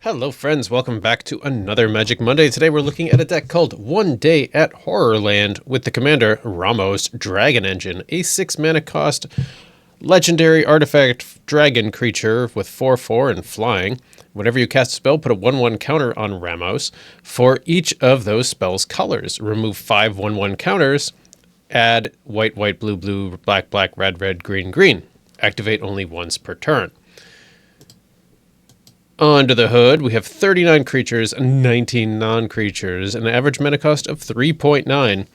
Hello friends, welcome back to another Magic Monday. Today we're looking at a deck called One Day at Horrorland with the commander Ramos Dragon Engine, a 6 mana cost legendary artifact dragon creature with 4/4 and flying. Whenever you cast a spell, put a 1/1 counter on Ramos for each of those spells' colors. Remove 5 1/1 counters, add white, white, blue, blue, black, black, red, red, green, green. Activate only once per turn. Under the hood, we have 39 creatures and 19 non-creatures, an average mana cost of 3.9.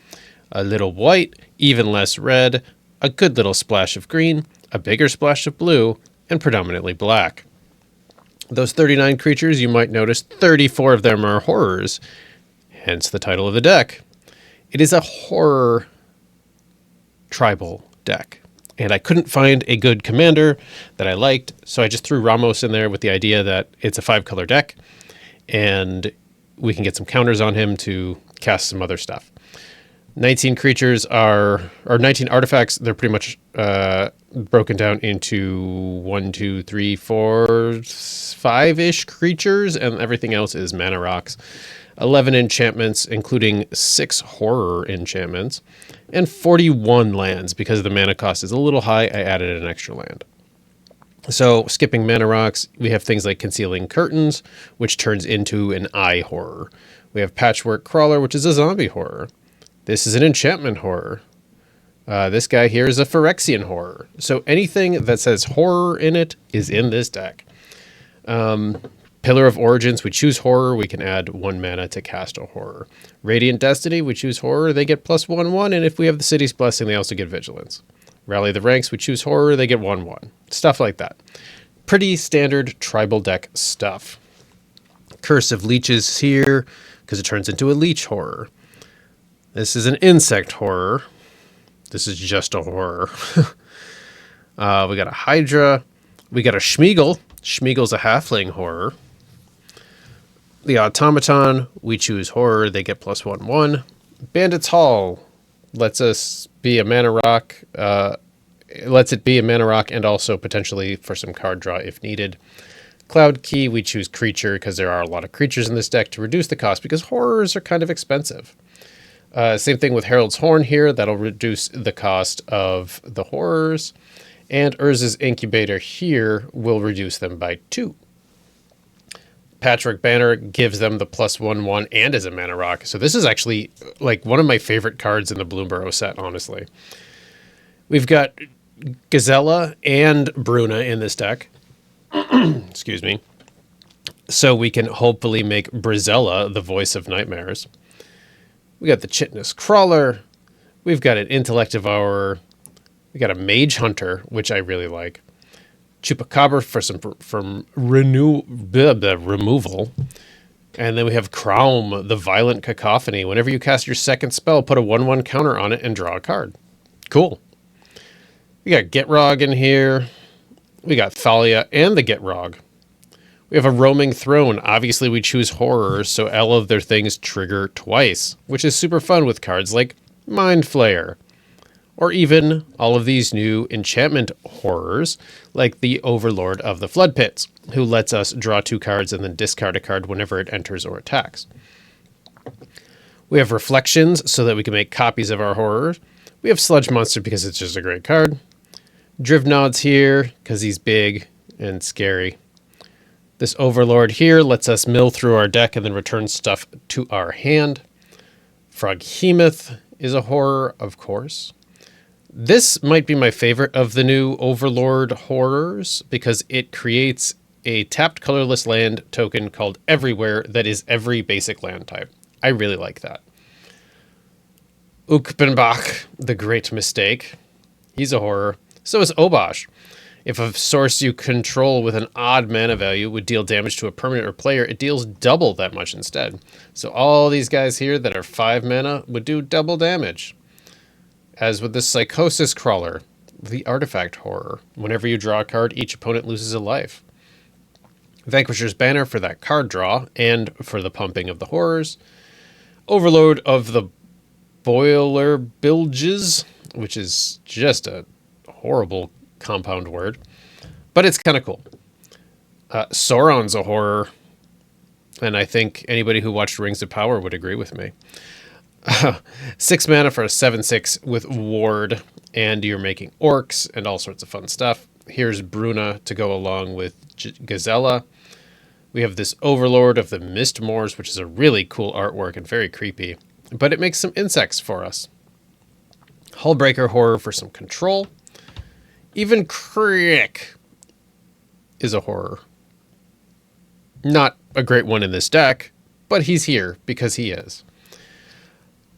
A little white, even less red, a good little splash of green, a bigger splash of blue, and predominantly black. Those 39 creatures, you might notice 34 of them are horrors, hence the title of the deck. It is a horror tribal deck. And I couldn't find a good commander that I liked, so I just threw Ramos in there with the idea that it's a 5-color deck, and we can get some counters on him to cast some other stuff. 19 creatures or 19 artifacts, they're pretty much broken down into 1, 2, 3, 4, 5-ish creatures, and everything else is mana rocks. 11 enchantments, including 6 horror enchantments, and 41 lands. Because the mana cost is a little high, I added an extra land. So, skipping mana rocks, we have things like Concealing Curtains, which turns into an eye horror. We have Patchwork Crawler, which is a zombie horror. This is an enchantment horror. This guy here is a Phyrexian horror. So anything that says horror in it is in this deck. Pillar of Origins, we choose horror, we can add 1 mana to cast a horror. Radiant Destiny, we choose horror, they get +1/1, and if we have the City's Blessing, they also get Vigilance. Rally the Ranks, we choose horror, they get 1/1. Stuff like that. Pretty standard tribal deck stuff. Curse of Leeches here, because it turns into a leech horror. This is an insect horror. This is just a horror. We got a Hydra. We got a Schmeagle. Schmeagle's a halfling horror. The Automaton, we choose horror, they get +1/1. Bandit's Hall lets us be a mana rock. Lets it be a mana rock and also potentially for some card draw if needed. Cloud Key, we choose creature because there are a lot of creatures in this deck to reduce the cost because horrors are kind of expensive. Same thing with Herald's Horn here. That'll reduce the cost of the horrors. And Urza's Incubator here will reduce them by 2. Patchwork Banner gives them the +1/1 and is a mana rock. So this is actually like one of my favorite cards in the Bloomburrow set, honestly. We've got Gazella and Bruna in this deck. Excuse me. So we can hopefully make Brizella the voice of nightmares. We got the Chitinous Crawler. We've got an Intellect Devourer. We got a Mage Hunter, which I really like. Chupacabra for some removal. And then we have Kraum, the Violent Cacophony. Whenever you cast your second spell, put a 1/1 counter on it and draw a card. Cool. We got Gitrog in here. We got Thalia and the Gitrog. We have a Roaming Throne. Obviously, we choose horrors, so all of their things trigger twice, which is super fun with cards like Mind Flayer. Or even all of these new enchantment horrors, like the Overlord of the Flood Pits, who lets us draw 2 cards and then discard a card whenever it enters or attacks. We have Reflections, so that we can make copies of our horrors. We have Sludge Monster, because it's just a great card. Drivnod's here, because he's big and scary. This Overlord here lets us mill through our deck and then return stuff to our hand. Froghemoth is a horror, of course. This might be my favorite of the new Overlord horrors because it creates a tapped colorless land token called Everywhere that is every basic land type. I really like that. Ukbenbach, the Great Mistake. He's a horror. So is Obosh. If a source you control with an odd mana value would deal damage to a permanent or player, it deals double that much instead. So all these guys here that are 5 mana would do double damage. As with the Psychosis Crawler, the Artifact Horror. Whenever you draw a card, each opponent loses a life. Vanquisher's Banner for that card draw and for the pumping of the horrors. Overload of the Boiler Bilges, which is just a horrible compound word, but it's kind of cool. Sauron's a horror. And I think anybody who watched Rings of Power would agree with me. 6 mana for a 7/6 with Ward, and you're making orcs and all sorts of fun stuff. Here's Bruna to go along with Gazella. We have this Overlord of the Mist Moors, which is a really cool artwork and very creepy, but it makes some insects for us. Hullbreaker Horror for some control. Even Crick is a horror. Not a great one in this deck, but he's here because he is.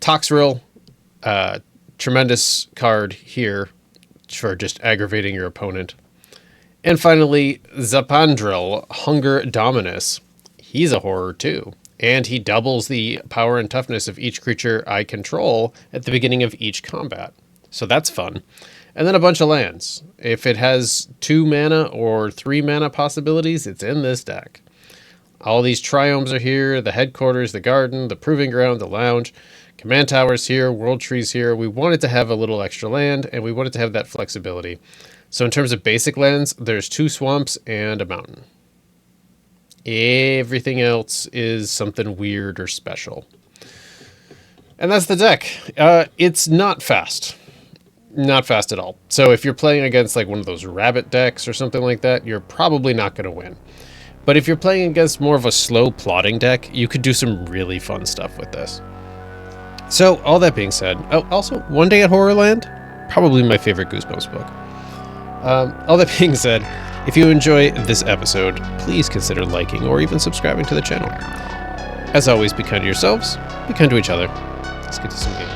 Toxrill, tremendous card here for just aggravating your opponent. And finally, Zapandrel, Hunger Dominus. He's a horror too, and he doubles the power and toughness of each creature I control at the beginning of each combat. So that's fun. And then a bunch of lands. If it has 2 mana or 3 mana possibilities, it's in this deck. All these triomes are here, the headquarters, the garden, the proving ground, the lounge, command towers here, world trees here. We wanted to have a little extra land, and we wanted to have that flexibility. So in terms of basic lands, there's 2 swamps and a mountain. Everything else is something weird or special. And that's the deck. It's not fast. Not fast at all. So if you're playing against like one of those rabbit decks or something like that, you're probably not going to win. But if you're playing against more of a slow plotting deck, you could do some really fun stuff with this. So all that being said, oh, also One Day at Horrorland, probably my favorite Goosebumps book. All that being said, if you enjoy this episode, please consider liking or even subscribing to the channel. As always, be kind to yourselves, be kind to each other. Let's get to some games.